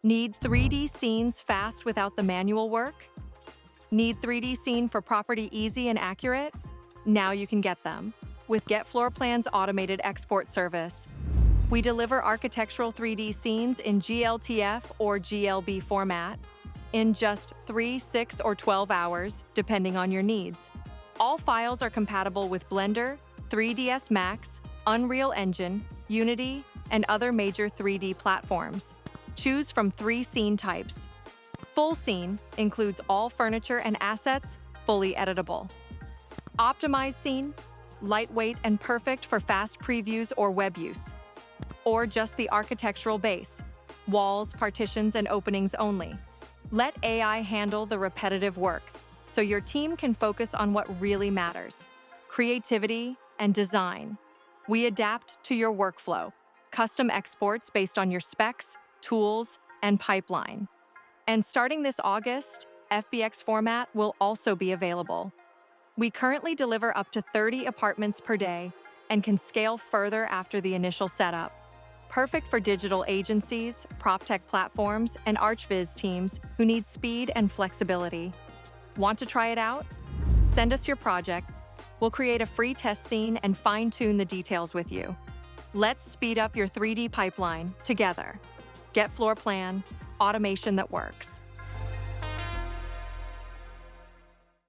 Need 3D scenes fast without the manual work? Need 3D scene for property easy and accurate? Now you can get them. With Getfloorplan's automated export service, we deliver architectural 3D scenes in GLTF or GLB format in just 3, 6, or 12 hours, depending on your needs. All files are compatible with Blender, 3ds Max, Unreal Engine, Unity, and other major 3D platforms. Choose from 3 scene types. Full scene includes all furniture and assets, fully editable. Optimized scene, lightweight and perfect for fast previews or web use. Or just the architectural base, walls, partitions, and openings only. Let AI handle the repetitive work, so your team can focus on what really matters: creativity and design. We adapt to your workflow, custom exports based on your specs, tools, and pipeline. And starting this August, FBX format will also be available. We currently deliver up to 30 apartments per day and can scale further after the initial setup. Perfect for digital agencies, PropTech platforms, and ArchViz teams who need speed and flexibility. Want to try it out? Send us your project. We'll create a free test scene and fine-tune the details with you. Let's speed up your 3D pipeline together. Getfloorplan, automation that works.